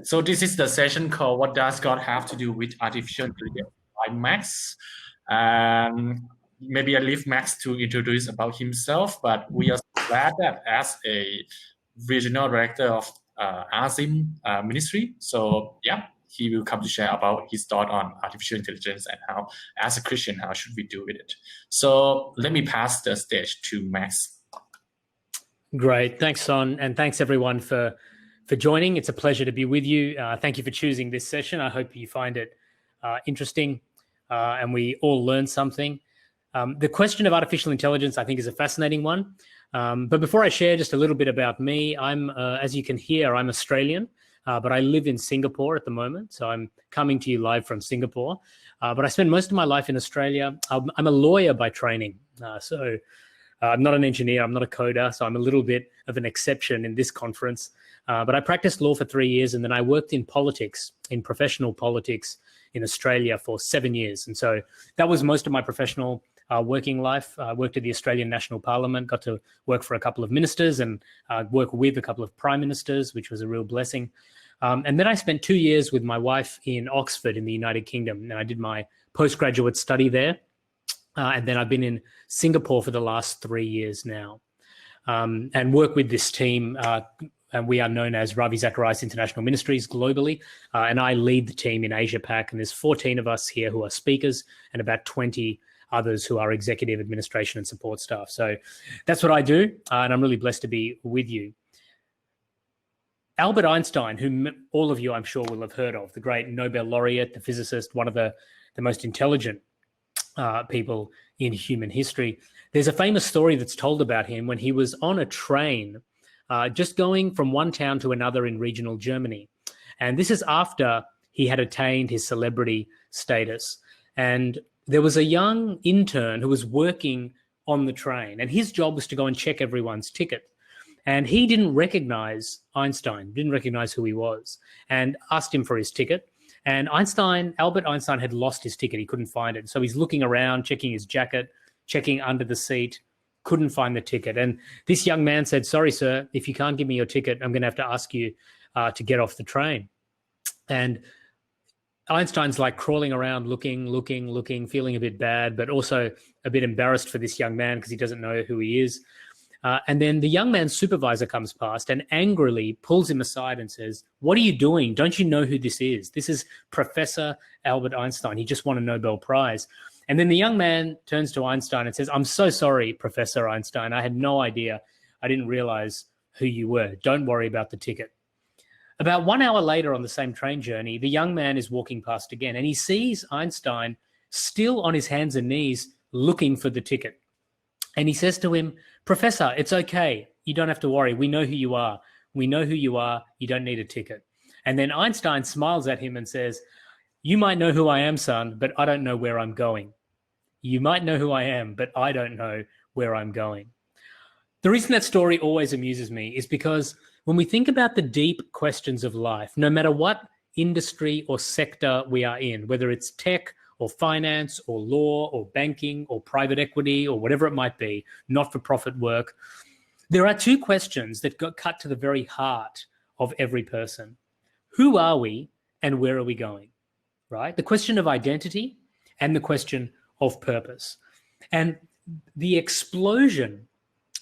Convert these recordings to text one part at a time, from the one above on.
So this is the session called "What Does God Have to Do with Artificial Intelligence?" by Max. Maybe I leave Max to introduce about himself, but we are glad that as a regional director of RZIM ministry, so yeah, he will come to share about his thought on artificial intelligence and how, as a Christian, how should we do with it. So let me pass the stage to Max. Great, thanks, Son, and thanks everyone for joining. It's a pleasure to be with you. Thank you for choosing this session. I hope you find it interesting and we all learn something. The question of artificial intelligence, I think, is a fascinating one. But before I share just a little bit about me, I'm, as you can hear, I'm Australian, but I live in Singapore at the moment. So I'm coming to you live from Singapore. But I spend most of my life in Australia. I'm a lawyer by training. So I'm not an engineer, I'm not a coder, so I'm a little bit of an exception in this conference. But I practiced law for 3 years, and then I worked in politics, in professional politics in Australia for 7 years. And so that was most of my professional working life. I worked at the Australian National Parliament, got to work for a couple of ministers and work with a couple of prime ministers, which was a real blessing. And then I spent 2 years with my wife in Oxford in the United Kingdom, and I did my postgraduate study there. And then I've been in Singapore for the last 3 years now, and work with this team. And we are known as Ravi Zacharias International Ministries globally. And I lead the team in Asia Pac. And there's 14 of us here who are speakers and about 20 others who are executive administration and support staff. So that's what I do. And I'm really blessed to be with you. Albert Einstein, whom all of you I'm sure will have heard of, the great Nobel laureate, the physicist, one of the most intelligent people in human history. There's a famous story that's told about him when he was on a train just going from one town to another in regional Germany. And this is after he had attained his celebrity status. And there was a young intern who was working on the train, and his job was to go and check everyone's ticket. And he didn't recognize Einstein, didn't recognize who he was, and asked him for his ticket. And Albert Einstein had lost his ticket. He couldn't find it. So he's looking around, checking his jacket, checking under the seat, couldn't find the ticket. And this young man said, "Sorry, sir, if you can't give me your ticket, I'm going to have to ask you to get off the train." And Einstein's like crawling around, looking, feeling a bit bad, but also a bit embarrassed for this young man because he doesn't know who he is. And then the young man's supervisor comes past and angrily pulls him aside and says, "What are you doing? Don't you know who this is? This is Professor Albert Einstein. He just won a Nobel Prize." And then the young man turns to Einstein and says, "I'm so sorry, Professor Einstein. I had no idea. I didn't realize who you were. Don't worry about the ticket." About 1 hour later on the same train journey, the young man is walking past again, and he sees Einstein still on his hands and knees looking for the ticket. And he says to him, "Professor, it's okay. You don't have to worry. We know who you are. We know who you are. You don't need a ticket." And then Einstein smiles at him and says, "You might know who I am, son, but I don't know where I'm going. You might know who I am, but I don't know where I'm going." The reason that story always amuses me is because when we think about the deep questions of life, no matter what industry or sector we are in, whether it's tech or finance or law or banking or private equity or whatever it might be, not-for-profit work, there are two questions that got cut to the very heart of every person. Who are we and where are we going, right? The question of identity and the question of purpose. And the explosion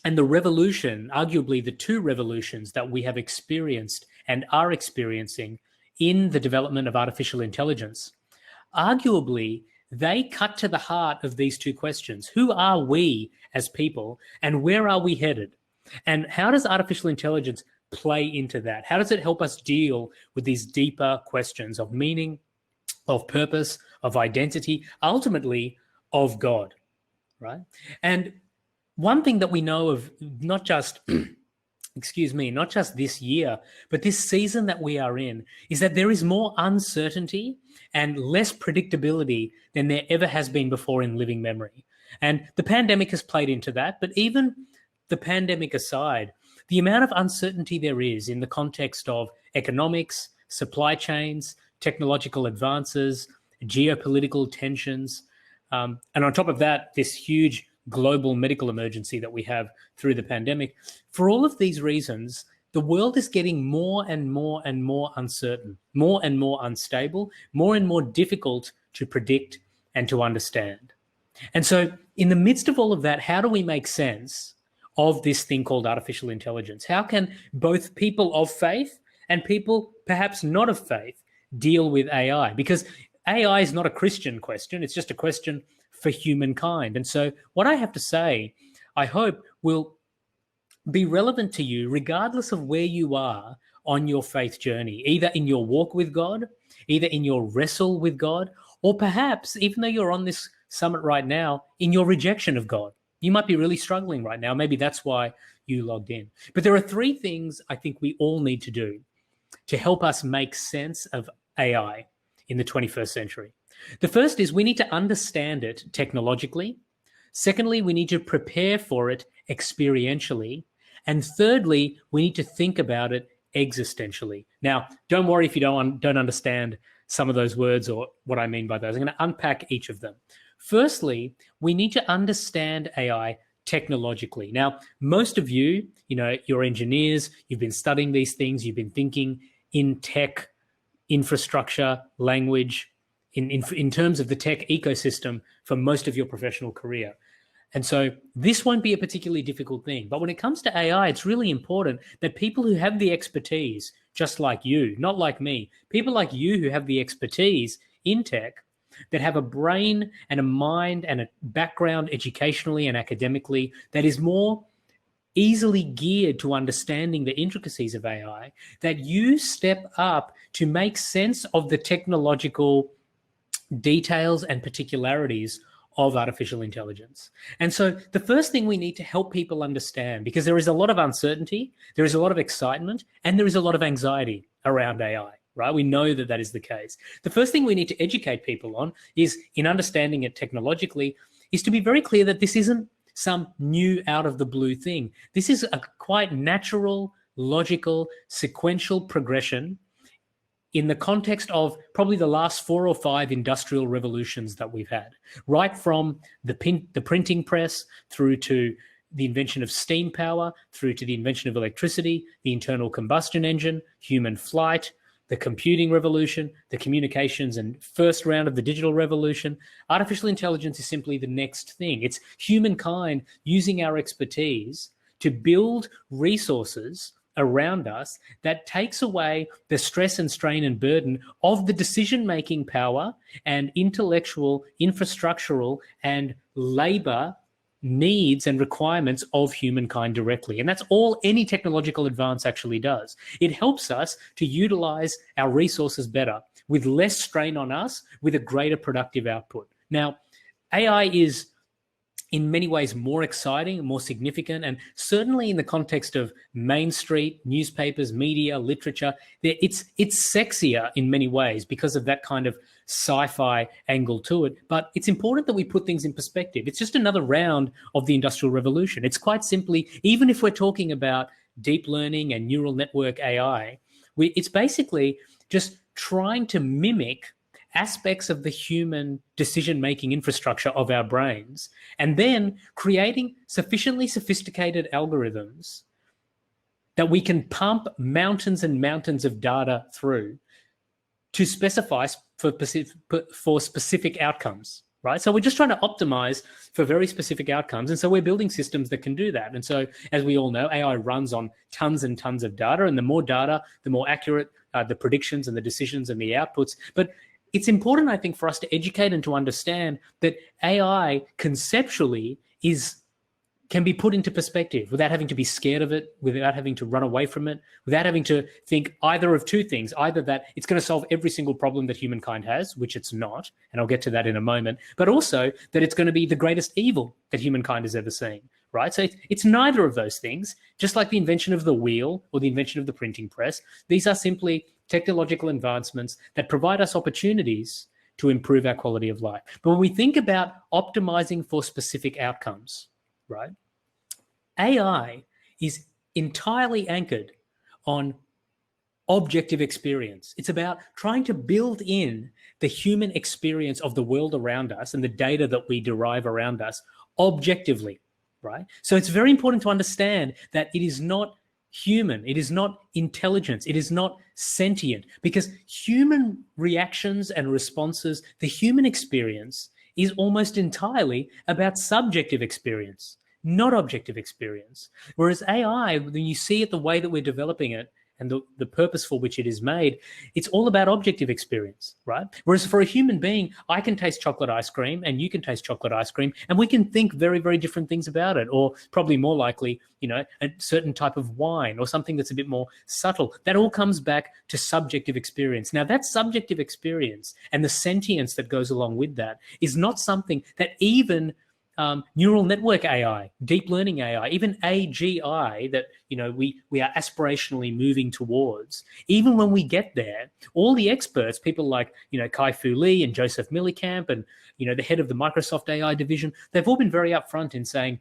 and the revolution, arguably the two revolutions that we have experienced and are experiencing in the development of artificial intelligence, arguably they cut to the heart of these two questions. Who are we as people and where are we headed? And how does artificial intelligence play into that? How does it help us deal with these deeper questions of meaning, of purpose, of identity, ultimately of God, right? And one thing that we know of not just, not just this year, but this season that we are in, is that there is more uncertainty and less predictability than there ever has been before in living memory. And the pandemic has played into that, but even the pandemic aside, the amount of uncertainty there is in the context of economics, supply chains, technological advances, geopolitical tensions, and on top of that, this huge global medical emergency that we have through the pandemic. For all of these reasons, the world is getting more and more and more uncertain, more and more unstable, more and more difficult to predict and to understand. And so in the midst of all of that, how do we make sense of this thing called artificial intelligence? How can both people of faith and people perhaps not of faith deal with AI? Because AI is not a Christian question. It's just a question for humankind. And so what I have to say, I hope, will be relevant to you regardless of where you are on your faith journey, either in your walk with God, either in your wrestle with God, or perhaps, even though you're on this summit right now, in your rejection of God. You might be really struggling right now. Maybe that's why you logged in. But there are three things I think we all need to do to help us make sense of AI in the 21st century. The first is we need to understand it technologically. Secondly, we need to prepare for it experientially. And thirdly, we need to think about it existentially. Now, don't worry if you don't understand some of those words or what I mean by those. I'm going to unpack each of them. Firstly, we need to understand AI technologically. Now, most of you, you're engineers, you've been studying these things, you've been thinking in tech, infrastructure, language, in terms of the tech ecosystem for most of your professional career. And so this won't be a particularly difficult thing. But when it comes to AI, it's really important that people who have the expertise, just like you, not like me, people like you who have the expertise in tech, that have a brain and a mind and a background educationally and academically that is more easily geared to understanding the intricacies of AI, that you step up to make sense of the technological details and particularities of artificial intelligence. And so the first thing we need to help people understand, because there is a lot of uncertainty, there is a lot of excitement, and there is a lot of anxiety around AI, right? We know that that is the case. The first thing we need to educate people on is, in understanding it technologically, is to be very clear that this isn't some new out of the blue thing. This is a quite natural, logical, sequential progression in the context of probably the last 4 or 5 industrial revolutions that we've had, right from the printing press through to the invention of steam power, through to the invention of electricity, the internal combustion engine, human flight, the computing revolution, the communications and first round of the digital revolution. Artificial intelligence is simply the next thing. It's humankind using our expertise to build resources around us that takes away the stress and strain and burden of the decision-making power and intellectual, infrastructural, and labor needs and requirements of humankind directly. And that's all any technological advance actually does. It helps us to utilize our resources better with less strain on us, with a greater productive output. Now, AI is in many ways more exciting, more significant, and certainly in the context of Main Street, newspapers, media, literature, it's sexier in many ways because of that kind of sci-fi angle to it. But it's important that we put things in perspective. It's just another round of the Industrial Revolution. It's quite simply, even if we're talking about deep learning and neural network AI, it's basically just trying to mimic aspects of the human decision-making infrastructure of our brains, and then creating sufficiently sophisticated algorithms that we can pump mountains and mountains of data through to specify for specific outcomes, right? So we're just trying to optimize for very specific outcomes. And so we're building systems that can do that. And so, as we all know, AI runs on tons and tons of data, and the more data, the more accurate the predictions and the decisions and the outputs. But it's important, I think, for us to educate and to understand that AI conceptually can be put into perspective without having to be scared of it, without having to run away from it, without having to think either of two things, either that it's going to solve every single problem that humankind has, which it's not, and I'll get to that in a moment, but also that it's going to be the greatest evil that humankind has ever seen, right? So it's neither of those things, just like the invention of the wheel or the invention of the printing press. These are simply technological advancements that provide us opportunities to improve our quality of life. But when we think about optimizing for specific outcomes, right, AI is entirely anchored on objective experience. It's about trying to build in the human experience of the world around us and the data that we derive around us objectively, right? So it's very important to understand that it is not human. It is not intelligence. It is not sentient, because human reactions and responses, the human experience, is almost entirely about subjective experience, not objective experience. Whereas AI, when you see it the way that we're developing it and the purpose for which it is made, it's all about objective experience, right? Whereas for a human being, I can taste chocolate ice cream and you can taste chocolate ice cream, and we can think very, very different things about it, or probably more likely, a certain type of wine or something that's a bit more subtle. That all comes back to subjective experience. Now, that subjective experience and the sentience that goes along with that is not something that even neural network AI, deep learning AI, even AGI that we are aspirationally moving towards. Even when we get there, all the experts, people like Kai-Fu Lee and Joseph Millikamp and the head of the Microsoft AI division, they've all been very upfront in saying,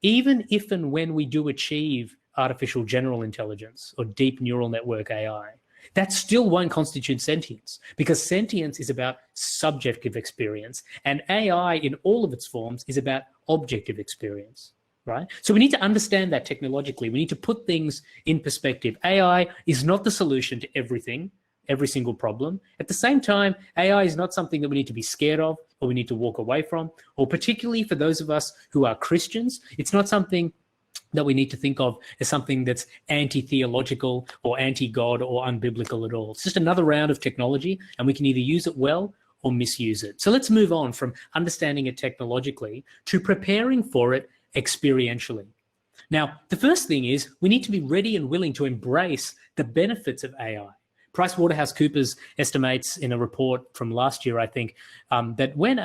even if and when we do achieve artificial general intelligence or deep neural network AI, that still won't constitute sentience, because sentience is about subjective experience, and AI in all of its forms is about objective experience, right? So we need to understand that technologically. We need to put things in perspective. AI is not the solution to everything, every single problem. At the same time, AI is not something that we need to be scared of or we need to walk away from, or particularly for those of us who are Christians, it's not something that we need to think of as something that's anti-theological or anti-God or unbiblical at all. It's just another round of technology, and we can either use it well or misuse it. So let's move on from understanding it technologically to preparing for it experientially. Now, the first thing is we need to be ready and willing to embrace the benefits of AI. PricewaterhouseCoopers estimates in a report from last year, I think, that when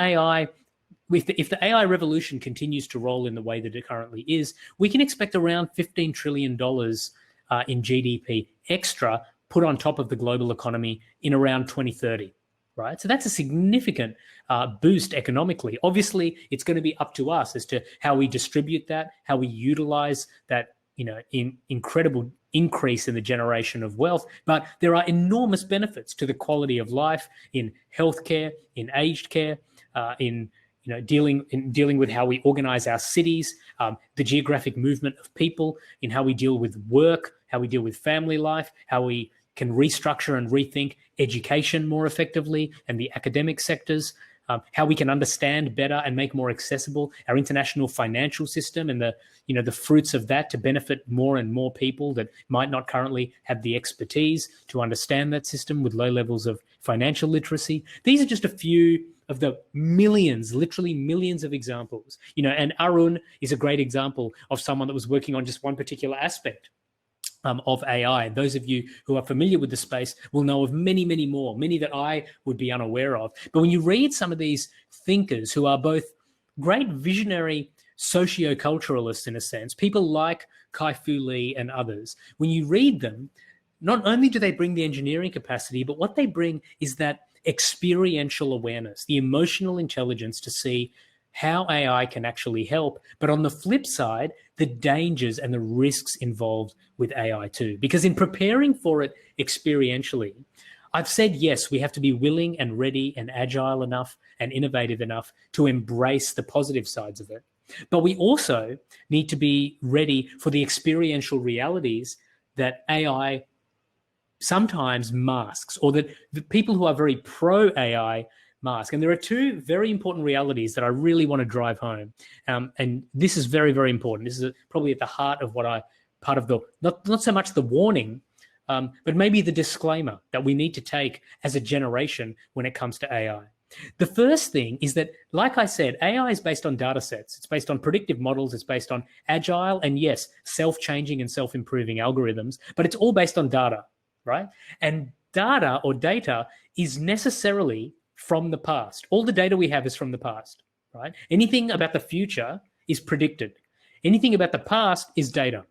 if the AI revolution continues to roll in the way that it currently is, we can expect around $15 trillion in GDP extra put on top of the global economy in around 2030, right? So that's a significant boost economically. Obviously, it's going to be up to us as to how we distribute that, how we utilize that, incredible increase in the generation of wealth. But there are enormous benefits to the quality of life in healthcare, in aged care, in dealing with how we organize our cities, the geographic movement of people, in how we deal with work, how we deal with family life, how we can restructure and rethink education more effectively and the academic sectors, how we can understand better and make more accessible our international financial system and the fruits of that to benefit more and more people that might not currently have the expertise to understand that system with low levels of financial literacy. These are just a few of the millions, literally millions of examples. And Arun is a great example of someone that was working on just one particular aspect of AI. Those of you who are familiar with the space will know of many, many more, many that I would be unaware of. But when you read some of these thinkers who are both great visionary socio-culturalists in a sense, people like Kai-Fu Lee and others, when you read them, not only do they bring the engineering capacity, but what they bring is that experiential awareness, the emotional intelligence to see how AI can actually help. But on the flip side, the dangers and the risks involved with AI too. Because in preparing for it experientially, I've said, yes, we have to be willing and ready and agile enough and innovative enough to embrace the positive sides of it. But we also need to be ready for the experiential realities that AI sometimes masks, or that the people who are very pro-AI mask. And there are two very important realities that I really want to drive home. And this is very, very important. This is probably at the heart of part of the, not so much the warning, but maybe the disclaimer that we need to take as a generation when it comes to AI. The first thing is that, like I said, AI is based on data sets. It's based on predictive models. It's based on agile and, yes, self-changing and self-improving algorithms, but it's all based on data, right? And data or data is necessarily from the past. All the data we have is from the past, right? Anything about the future is predicted. Anything about the past is data,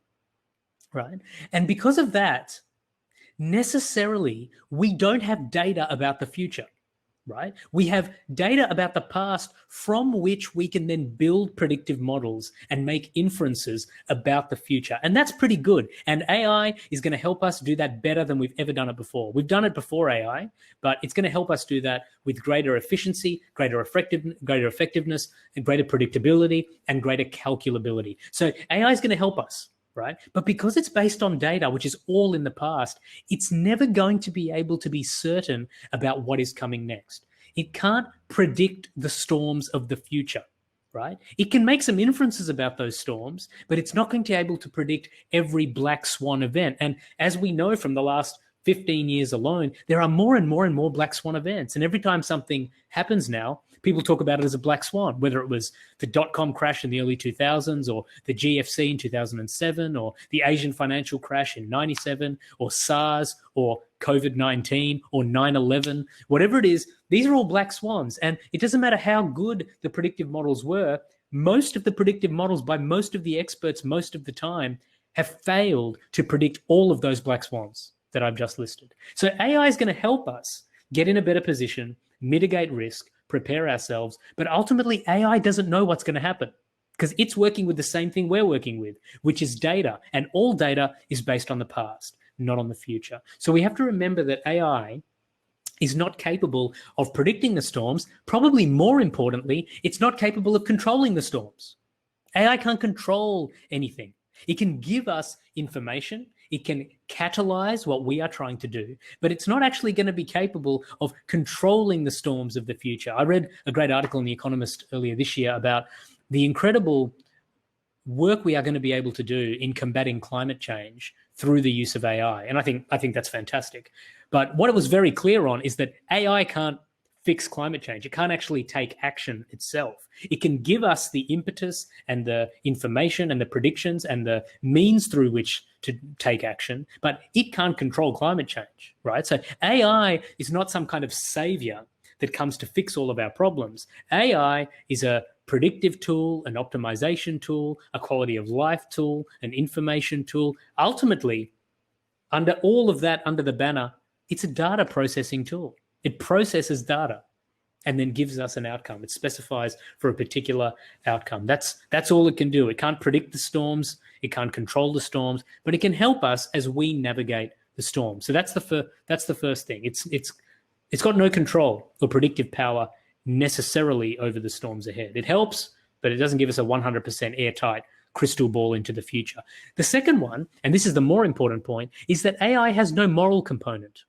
right? And because of that, necessarily, we don't have data about the future, right? We have data about the past from which we can then build predictive models and make inferences about the future. And that's pretty good. And AI is going to help us do that better than we've ever done it before. We've done it before AI, but it's going to help us do that with greater efficiency, greater effectiveness, and greater predictability, and greater calculability. So AI is going to help us, right? But because it's based on data, which is all in the past, it's never going to be able to be certain about what is coming next. It can't predict the storms of the future, right? It can make some inferences about those storms, but it's not going to be able to predict every black swan event. And as we know from the last 15 years alone, there are more and more and more black swan events. And every time something happens now, people talk about it as a black swan, whether it was the dot-com crash in the early 2000s or the GFC in 2007 or the Asian financial crash in 97 or SARS or COVID-19 or 9/11, whatever it is, these are all black swans. And it doesn't matter how good the predictive models were, most of the predictive models by most of the experts most of the time have failed to predict all of those black swans that I've just listed. So AI is going to help us get in a better position, mitigate risk, prepare ourselves, but ultimately AI doesn't know what's going to happen because it's working with the same thing we're working with, which is data, and all data is based on the past, not on the future. So we have to remember that AI is not capable of predicting the storms. Probably more importantly, it's not capable of controlling the storms. AI can't control anything. It can give us information. It can catalyze what we are trying to do, but it's not actually going to be capable of controlling the storms of the future. I read a great article in The Economist earlier this year about the incredible work we are going to be able to do in combating climate change through the use of AI. And I think that's fantastic. But what it was very clear on is that AI can't fix climate change. It can't actually take action itself. It can give us the impetus and the information and the predictions and the means through which to take action, but it can't control climate change, right? So AI is not some kind of savior that comes to fix all of our problems. AI is a predictive tool, an optimization tool, a quality of life tool, an information tool. Ultimately, under all of that, under the banner, it's a data processing tool. It processes data and then gives us an outcome. It specifies for a particular outcome. That's all it can do. It can't predict the storms. It can't control the storms, but it can help us as we navigate the storm. So that's the first thing. It's got no control or predictive power necessarily over the storms ahead. It helps, but it doesn't give us a 100% airtight crystal ball into the future. The second one, and this is the more important point, is that AI has no moral component.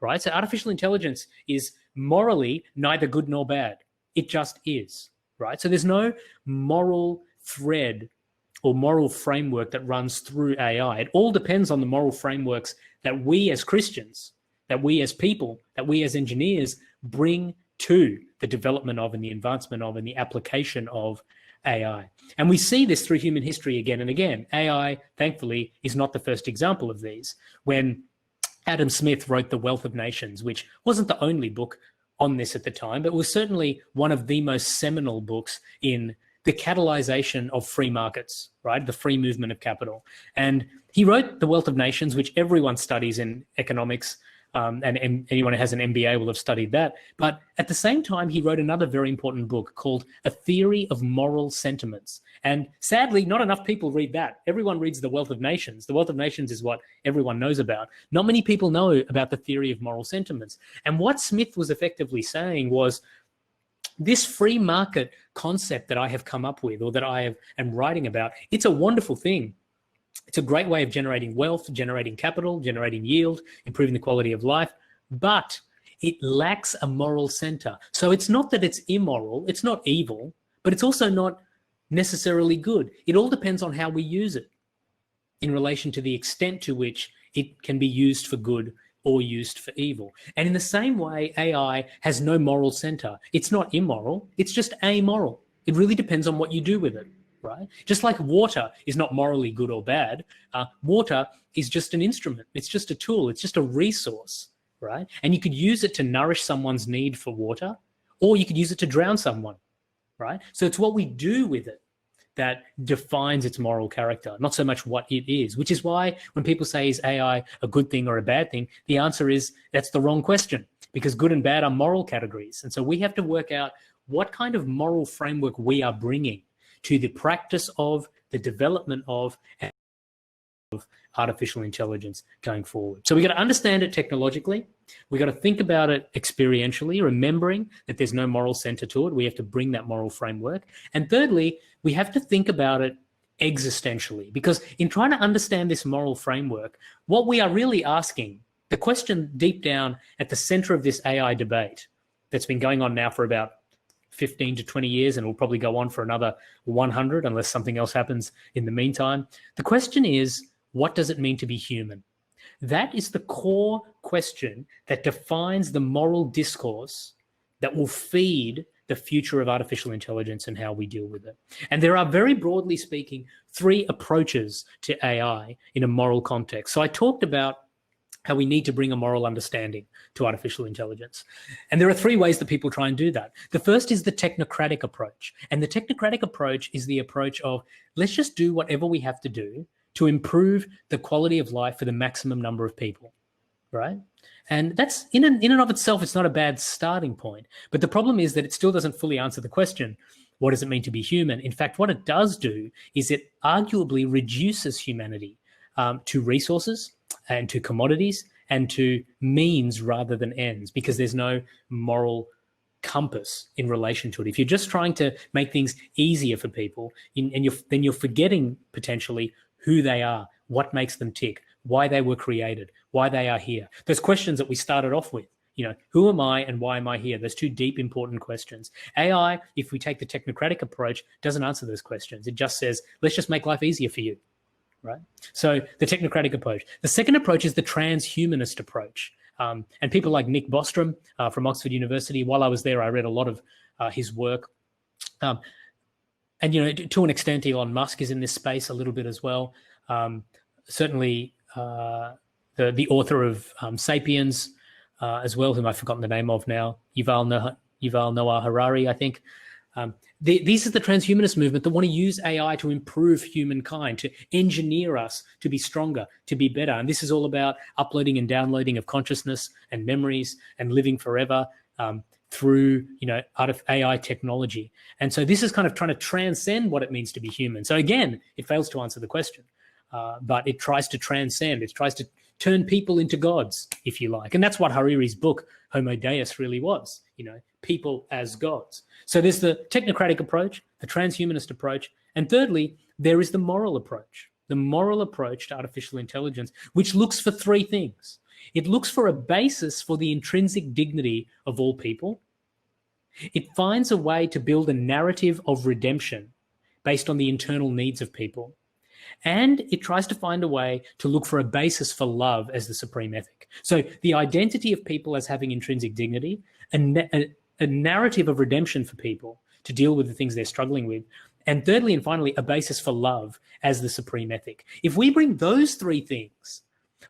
Right? So artificial intelligence is morally neither good nor bad. It just is, right? So there's no moral thread or moral framework that runs through AI. It all depends on the moral frameworks that we as Christians, that we as people, that we as engineers bring to the development of and the advancement of and the application of AI. And we see this through human history again and again. AI, thankfully, is not the first example of these. When Adam Smith wrote The Wealth of Nations, which wasn't the only book on this at the time, but was certainly one of the most seminal books in the catalyzation of free markets, right? The free movement of capital. And he wrote The Wealth of Nations, which everyone studies in economics, and anyone who has an MBA will have studied that. But at the same time, he wrote another very important book called A Theory of Moral Sentiments. And sadly, not enough people read that. Everyone reads The Wealth of Nations. The Wealth of Nations is what everyone knows about. Not many people know about the theory of moral sentiments. And what Smith was effectively saying was, this free market concept that I have come up with, or that I am writing about, it's a wonderful thing. It's a great way of generating wealth, generating capital, generating yield, improving the quality of life, but it lacks a moral center. So it's not that it's immoral, it's not evil, but it's also not necessarily good. It all depends on how we use it in relation to the extent to which it can be used for good or used for evil. And in the same way, AI has no moral center. It's not immoral, it's just amoral. It really depends on what you do with it. Right? Just like water is not morally good or bad, water is just an instrument. It's just a tool. It's just a resource, right? And you could use it to nourish someone's need for water, or you could use it to drown someone, right? So it's what we do with it that defines its moral character, not so much what it is, which is why when people say, is AI a good thing or a bad thing? The answer is, that's the wrong question, because good and bad are moral categories. And so we have to work out what kind of moral framework we are bringing to the practice of, the development of artificial intelligence going forward. So we got to understand it technologically. We got to think about it experientially, remembering that there's no moral center to it. We have to bring that moral framework. And thirdly, we have to think about it existentially. Because in trying to understand this moral framework, what we are really asking, the question deep down at the center of this AI debate that's been going on now for about 15 to 20 years, and will probably go on for another 100 unless something else happens in the meantime. The question is, what does it mean to be human? That is the core question that defines the moral discourse that will feed the future of artificial intelligence and how we deal with it. And there are, very broadly speaking, 3 approaches to AI in a moral context. So I talked about how we need to bring a moral understanding to artificial intelligence. And there are 3 ways that people try and do that. The first is the technocratic approach. And the technocratic approach is the approach of, let's just do whatever we have to do to improve the quality of life for the maximum number of people, right? And that's, in and of itself, it's not a bad starting point. But the problem is that it still doesn't fully answer the question, what does it mean to be human? In fact, what it does do is it arguably reduces humanity to resources and to commodities and to means rather than ends, because there's no moral compass in relation to it. If you're just trying to make things easier for people, then you're forgetting potentially who they are, what makes them tick, why they were created, why they are here. Those questions that we started off with, who am I and why am I here? Those 2 deep, important questions. AI, if we take the technocratic approach, doesn't answer those questions. It just says, let's just make life easier for you, right? So the technocratic approach. The second approach is the transhumanist approach. And people like Nick Bostrom from Oxford University, while I was there, I read a lot of his work. And, to an extent, Elon Musk is in this space a little bit as well. Certainly the author of Sapiens as well, whom I've forgotten the name of now, Yuval Noah Harari, I think. These are the transhumanist movement that want to use AI to improve humankind, to engineer us to be stronger, to be better. And this is all about uploading and downloading of consciousness and memories and living forever through, out of AI technology. And so this is kind of trying to transcend what it means to be human. So again, it fails to answer the question, but it tries to transcend. It tries to turn people into gods, if you like. And that's what Harari's book, Homo Deus, really was, people as gods. So there's the technocratic approach, the transhumanist approach, and thirdly, there is the moral approach to artificial intelligence, which looks for 3 things. It looks for a basis for the intrinsic dignity of all people. It finds a way to build a narrative of redemption based on the internal needs of people. And it tries to find a way to look for a basis for love as the supreme ethic. So the identity of people as having intrinsic dignity, a narrative of redemption for people to deal with the things they're struggling with, and thirdly and finally, a basis for love as the supreme ethic. If we bring those 3 things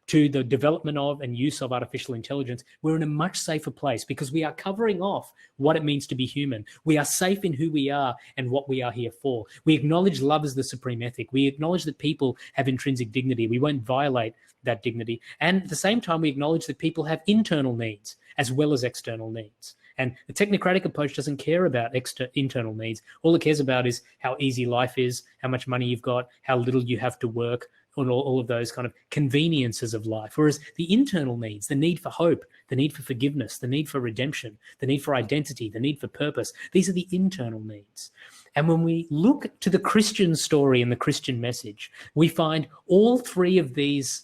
to the development of and use of artificial intelligence, we're in a much safer place because we are covering off what it means to be human. We are safe in who we are and what we are here for. We acknowledge love as the supreme ethic. We acknowledge that people have intrinsic dignity. We won't violate that dignity. And at the same time, we acknowledge that people have internal needs as well as external needs. And the technocratic approach doesn't care about internal needs. All it cares about is how easy life is, how much money you've got, how little you have to work, on all of those kind of conveniences of life. Whereas the internal needs, the need for hope, the need for forgiveness, the need for redemption, the need for identity, the need for purpose, these are the internal needs. And when we look to the Christian story and the Christian message, we find all 3 of these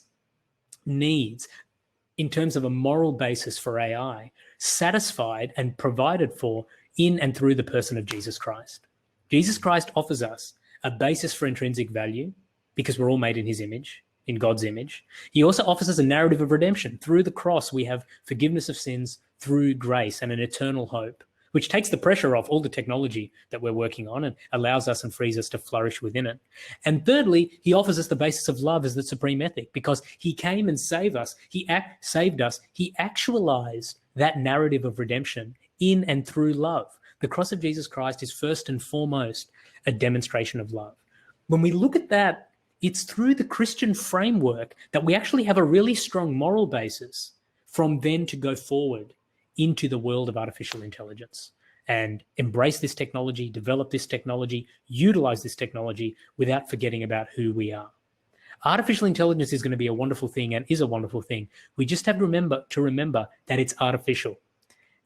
needs in terms of a moral basis for AI satisfied and provided for in and through the person of Jesus Christ. Jesus Christ offers us a basis for intrinsic value, because we're all made in his image, in God's image. He also offers us a narrative of redemption. Through the cross, we have forgiveness of sins through grace and an eternal hope, which takes the pressure off all the technology that we're working on and allows us and frees us to flourish within it. And thirdly, he offers us the basis of love as the supreme ethic, because he came and saved us. He actualized that narrative of redemption in and through love. The cross of Jesus Christ is first and foremost a demonstration of love. When we look at that, it's through the Christian framework that we actually have a really strong moral basis from then to go forward into the world of artificial intelligence and embrace this technology, develop this technology, utilize this technology without forgetting about who we are. Artificial intelligence is going to be a wonderful thing and is a wonderful thing. We just have to remember that it's artificial.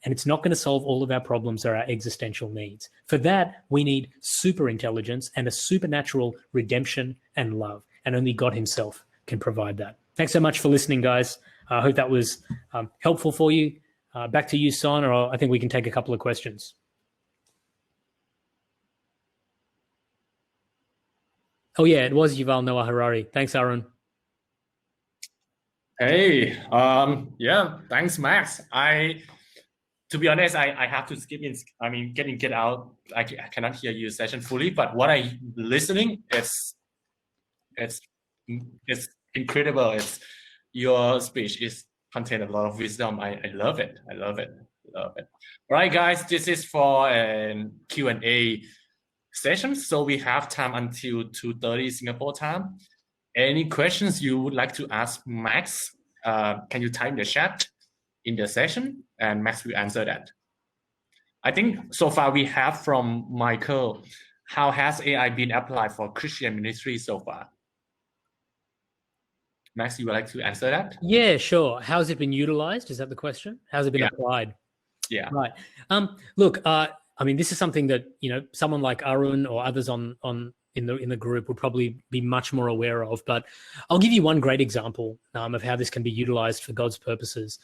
and it's not going to solve all of our problems or our existential needs. For that, we need super intelligence and a supernatural redemption and love, and only God himself can provide that. Thanks so much for listening, guys. I hope that was helpful for you. Back to you, Son, or I think we can take a couple of questions. Oh, yeah, it was Yuval Noah Harari. Thanks, Aaron. Hey, yeah, thanks, Max. To be honest, I have to skip in. I mean, get out. I cannot hear your session fully, but what I listening, it's incredible. Your speech is contain a lot of wisdom. I love it. I love it. All right, guys, this is for a Q&A session. So we have time until 2:30 Singapore time. Any questions you would like to ask Max? Can you type in the chat in the session, and Max will answer that. I think so far we have from Michael, how has AI been applied for Christian ministry so far? Max, you would like to answer that? Yeah, sure. How's it been utilized? Is that the question? How's it been applied? Yeah. Right. Look, I mean, this is something that, someone like Arun or others in the group would probably be much more aware of. But I'll give you one great example of how this can be utilized for God's purposes.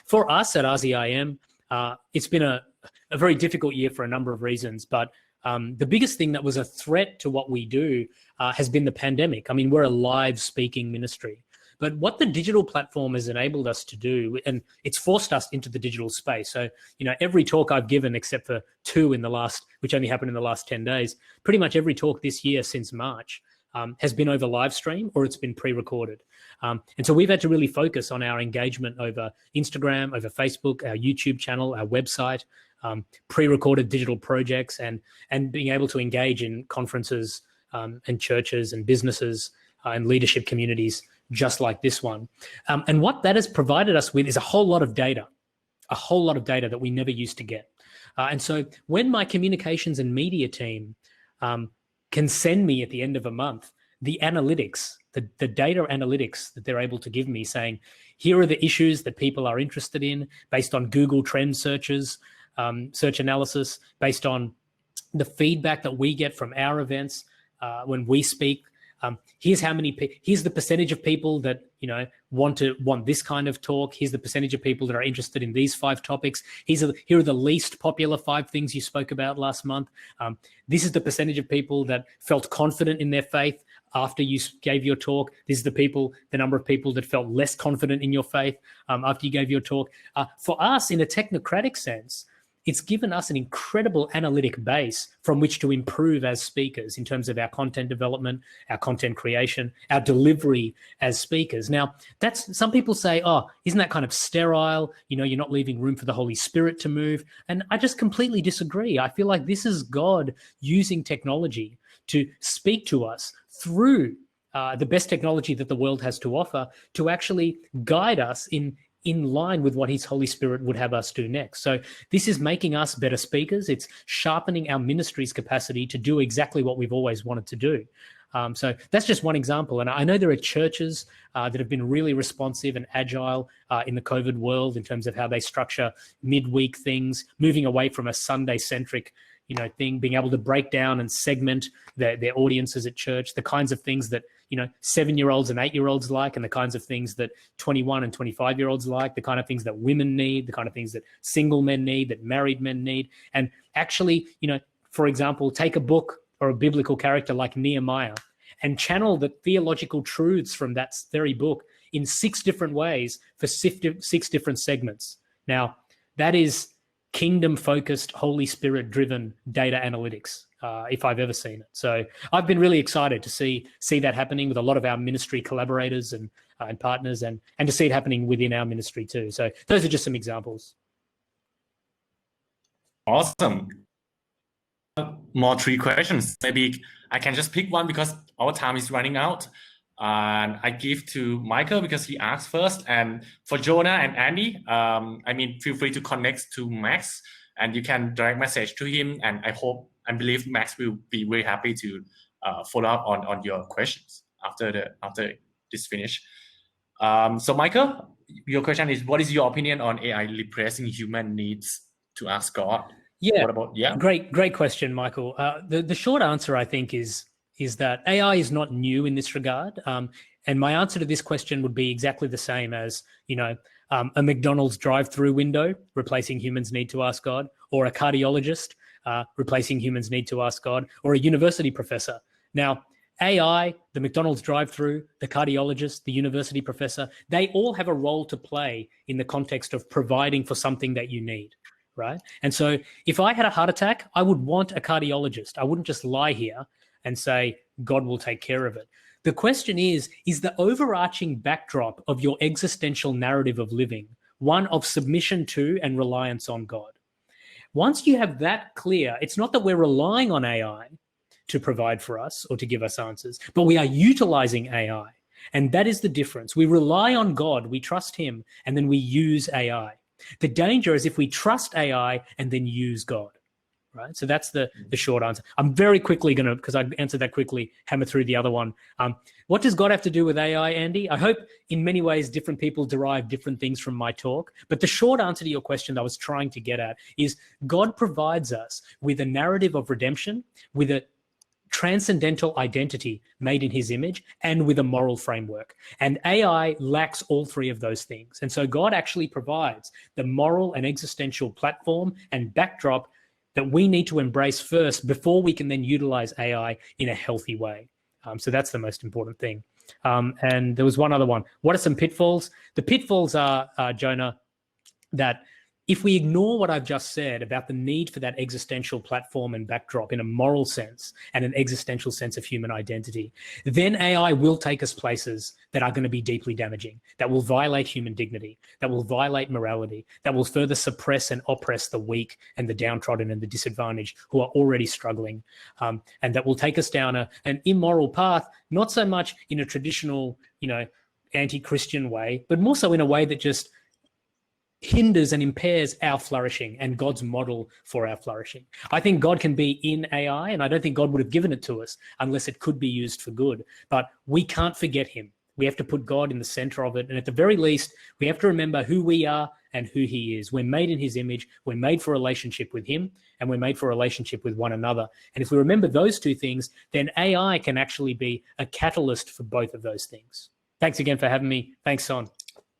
For us at RZIM, it's been a very difficult year for a number of reasons. But the biggest thing that was a threat to what we do has been the pandemic. I mean, we're a live speaking ministry. But what the digital platform has enabled us to do, and it's forced us into the digital space. So, every talk I've given, except for two which only happened in the last 10 days, pretty much every talk this year since March has been over live stream or it's been pre-recorded. And so we've had to really focus on our engagement over Instagram, over Facebook, our YouTube channel, our website, pre-recorded digital projects, and being able to engage in conferences and churches and businesses and leadership communities just like this one. And what that has provided us with is a whole lot of data that we never used to get. And so when my communications and media team can send me at the end of a month the analytics, the data analytics that they're able to give me, saying, here are the issues that people are interested in based on Google trend searches, search analysis, based on the feedback that we get from our events when we speak. Here's the percentage of people that want this kind of talk. Here's the percentage of people that are interested in these 5 topics. Here are the least popular 5 things you spoke about last month. This is the percentage of people that felt confident in their faith after you gave your talk. This is the number of people that felt less confident in your faith after you gave your talk. For us, in a technocratic sense, it's given us an incredible analytic base from which to improve as speakers in terms of our content development, our content creation, our delivery as speakers. Now, some people say, oh, isn't that kind of sterile? You're not leaving room for the Holy Spirit to move. And I just completely disagree. I feel like this is God using technology to speak to us through the best technology that the world has to offer to actually guide us in line with what his Holy Spirit would have us do next. So this is making us better speakers. It's sharpening our ministry's capacity to do exactly what we've always wanted to do. So that's just one example. And I know there are churches that have been really responsive and agile in the COVID world in terms of how they structure midweek things, moving away from a Sunday-centric thing, being able to break down and segment their audiences at church, the kinds of things that 7-year-olds and 8-year-olds like, and the kinds of things that 21 and 25-year-olds like, the kind of things that women need, the kind of things that single men need, that married men need. And actually, for example, take a book or a biblical character like Nehemiah and channel the theological truths from that very book in 6 different ways for 6 different segments. Now, that is kingdom-focused, Holy Spirit-driven data analytics, if I've ever seen it. So I've been really excited to see that happening with a lot of our ministry collaborators and partners, and to see it happening within our ministry too. So those are just some examples. Awesome. More 3 questions. Maybe I can just pick one because our time is running out. And I give to Michael because he asked first. And for Jonah and Andy, feel free to connect to Max and you can direct message to him. And I believe Max will be very happy to follow up on your questions after this finish. So Michael, your question is, what is your opinion on AI replacing human needs to ask God? Yeah. What about, yeah? Great question, Michael. The short answer, I think, is that AI is not new in this regard. And my answer to this question would be exactly the same as, a McDonald's drive-through window replacing humans' need to ask God, or a cardiologist replacing humans' need to ask God, or a university professor. Now, AI, the McDonald's drive-through, the cardiologist, the university professor, they all have a role to play in the context of providing for something that you need, right? And so if I had a heart attack, I would want a cardiologist. I wouldn't just lie here and say, God will take care of it. The question is the overarching backdrop of your existential narrative of living one of submission to and reliance on God? Once you have that clear, it's not that we're relying on AI to provide for us or to give us answers, but we are utilizing AI. And that is the difference. We rely on God, we trust him, and then we use AI. The danger is if we trust AI and then use God, right? So that's the short answer. I'm very quickly going to, because I answered that quickly, hammer through the other one. What does God have to do with AI, Andy? I hope in many ways different people derive different things from my talk. But the short answer to your question that I was trying to get at is God provides us with a narrative of redemption, with a transcendental identity made in his image, and with a moral framework. And AI lacks all three of those things. And so God actually provides the moral and existential platform and backdrop that we need to embrace first before we can then utilize AI in a healthy way. So that's the most important thing. And there was one other one. What are some pitfalls? The pitfalls are, Jonah, that if we ignore what I've just said about the need for that existential platform and backdrop in a moral sense and an existential sense of human identity, then AI will take us places that are going to be deeply damaging, that will violate human dignity, that will violate morality, that will further suppress and oppress the weak and the downtrodden and the disadvantaged who are already struggling, and that will take us down an immoral path, not so much in a traditional, anti-Christian way, but more so in a way that just hinders and impairs our flourishing and God's model for our flourishing. I think God can be in AI, and I don't think God would have given it to us unless it could be used for good. But we can't forget him. We have to put God in the center of it. And at the very least, we have to remember who we are and who he is. We're made in his image. We're made for a relationship with him, and we're made for a relationship with one another. And if we remember those two things, then AI can actually be a catalyst for both of those things. Thanks again for having me. Thanks, Son.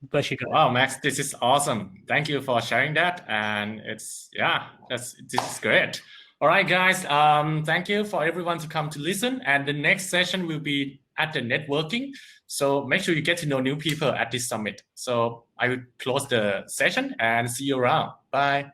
Bless you. Wow, Max, this is awesome. Thank you for sharing that. And this is great. All right, guys. Thank you for everyone to come to listen. And the next session will be at the networking. So make sure you get to know new people at this summit. So I will close the session and see you around. Bye.